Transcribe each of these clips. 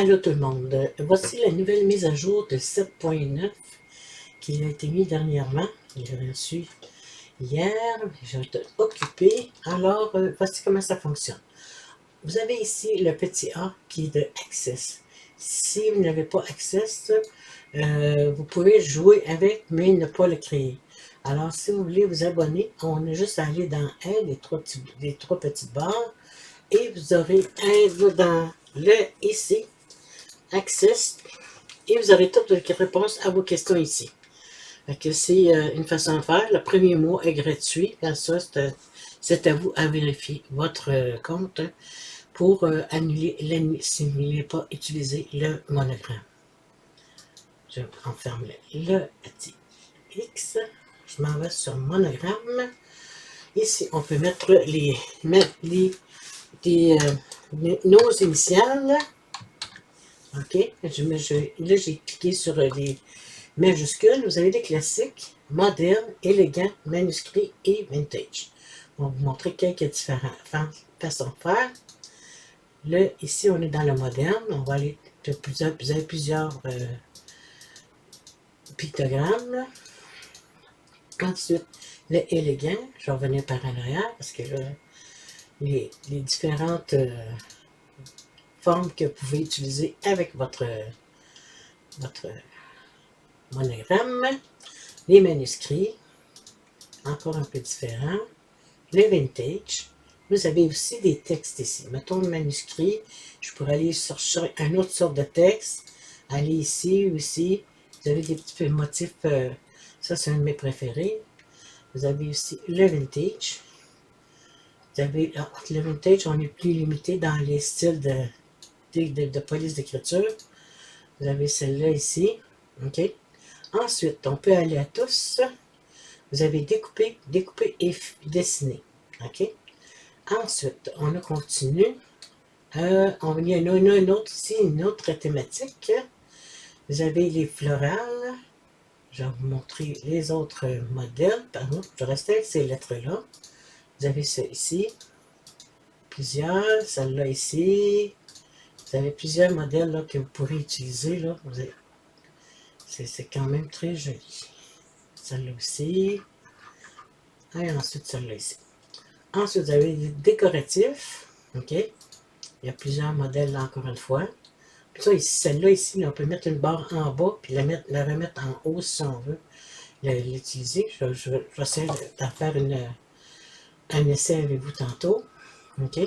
Allô tout le monde, voici la nouvelle mise à jour de 7.9 qui a été mise dernièrement. J'ai reçu hier, j'ai été occupé. Alors, voici comment ça fonctionne. Vous avez ici le petit A qui est de Access. Si vous n'avez pas Access, vous pouvez jouer avec, mais ne pas le créer. Alors, si vous voulez vous abonner, on a juste à aller dans Aide, les trois petites barres, et vous aurez Aide dans le ici. Access, et vous aurez toutes les réponses à vos questions ici. C'est une façon de faire. Le premier mois est gratuit. Ça, c'est à vous à vérifier votre compte pour annuler l'année si vous ne voulez pas utiliser le monogramme. Je enferme le petit X. Je m'en vais sur monogramme. Ici, on peut mettre nos initiales. OK. Là, j'ai cliqué sur les majuscules. Vous avez des classiques, moderne, élégant, manuscrit et vintage. On va vous montrer quelques différentes façons de faire. Là, ici, on est dans le moderne. On va aller de plusieurs pictogrammes. Ensuite, le élégant. Je vais revenir par en arrière parce que là, les différentes formes que vous pouvez utiliser avec votre monogramme. Les manuscrits, encore un peu différents. Le vintage. Vous avez aussi des textes ici. Mettons le manuscrit. Je pourrais aller chercher un autre sorte de texte. Aller ici aussi. Vous avez des petits motifs. Ça, c'est un de mes préférés. Vous avez aussi le vintage. Vous avez le vintage, on est plus limité dans les styles de police d'écriture. Vous avez celle-là ici. OK. Ensuite, on peut aller à tous. Vous avez découpé, découpé et dessiné. OK. Ensuite, on continue. Il y en a une autre ici, une autre thématique. Vous avez les florales. Je vais vous montrer les autres modèles. Pardon, je vais rester avec ces lettres-là. Vous avez ça ici. Plusieurs. Celle-là ici. Vous avez plusieurs modèles là, que vous pourrez utiliser. C'est quand même très joli. Celle-là aussi. Et ensuite, celle-là ici. Ensuite, vous avez les décoratifs. OK. Il y a plusieurs modèles là, encore une fois. Puis ça, ici, celle-là ici, là, on peut mettre une barre en bas puis la remettre en haut si on veut l'utiliser. Je vais essayer d'en faire un essai avec vous tantôt. OK.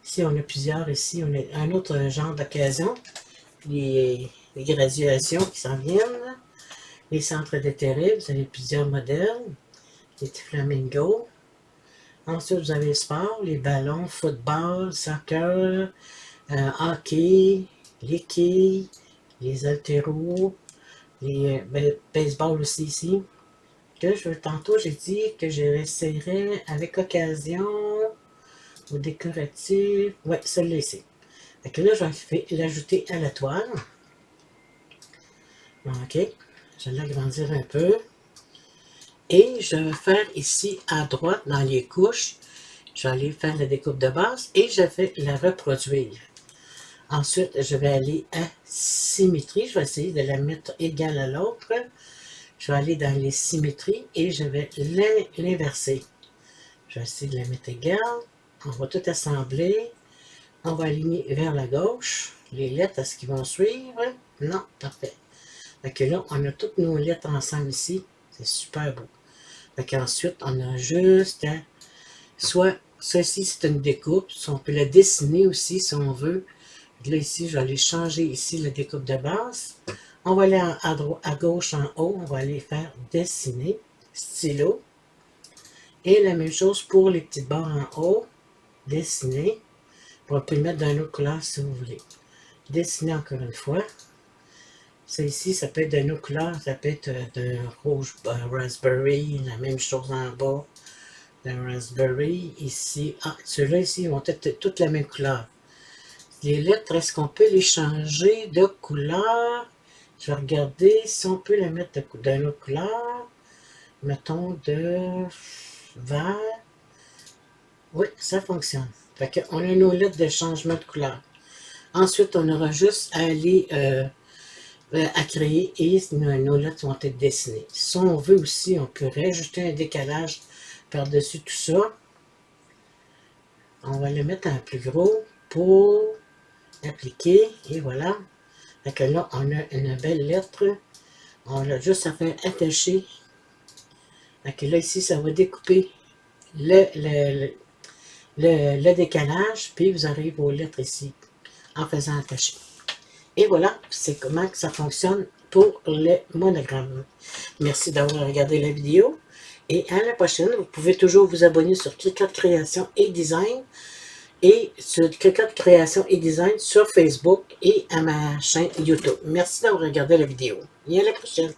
Ici, on a plusieurs ici. On a un autre genre d'occasion. Les graduations qui s'en viennent. Les centres d'intérêt. Vous avez plusieurs modèles. Les flamingos. Ensuite, vous avez le sport, les ballons, football, soccer, hockey, les quilles, les haltéros, les baseball aussi ici. Tantôt, j'ai dit que je réessayerais avec occasion ou décoratif. Ouais, celle-là ici. Fait que là, je vais l'ajouter à la toile. OK. Je vais l'agrandir un peu. Et je vais faire ici à droite, dans les couches, je vais aller faire la découpe de base et je vais la reproduire. Ensuite, je vais aller à symétrie. Je vais essayer de la mettre égale à l'autre. Je vais aller dans les symétries et je vais l'inverser. Je vais essayer de la mettre égale. On va tout assembler. On va aligner vers la gauche. Les lettres, est-ce qu'ils vont suivre? Non, parfait. Fait que là, on a toutes nos lettres ensemble ici. C'est super beau. Fait qu'ensuite, on a juste à... Soit, ceci, c'est une découpe. On peut la dessiner aussi si on veut. Là, ici, je vais aller changer ici la découpe de base. On va aller à gauche en haut. On va aller faire dessiner. Stylo. Et la même chose pour les petites barres en haut. Dessiner. On peut le mettre d'une autre couleur si vous voulez. Dessiner encore une fois. Ça ici, ça peut être d'une autre couleur. Ça peut être d'un rouge raspberry. La même chose en bas. D'un raspberry. Ici. Ah, ceux-là ici vont être toutes la même couleur. Les lettres, est-ce qu'on peut les changer de couleur? Je vais regarder si on peut la mettre d'une autre couleur. Mettons de vert. Oui, ça fonctionne. Fait qu'on a nos lettres de changement de couleur. Ensuite, on aura juste à aller à créer et nos lettres vont être dessinées. Si on veut aussi, on peut rajouter un décalage par-dessus tout ça. On va le mettre un peu plus gros pour appliquer et voilà. Fait que là, on a une belle lettre. On a juste à faire attacher. Fait que là, ici, ça va découper le décalage, puis vous aurez vos lettres ici en faisant attacher. Et voilà, c'est comment que ça fonctionne pour le monogramme. Merci d'avoir regardé la vidéo et à la prochaine. Vous pouvez toujours vous abonner sur Cricut Création et Design et sur Cricut Création et Design sur Facebook et à ma chaîne YouTube. Merci d'avoir regardé la vidéo et à la prochaine.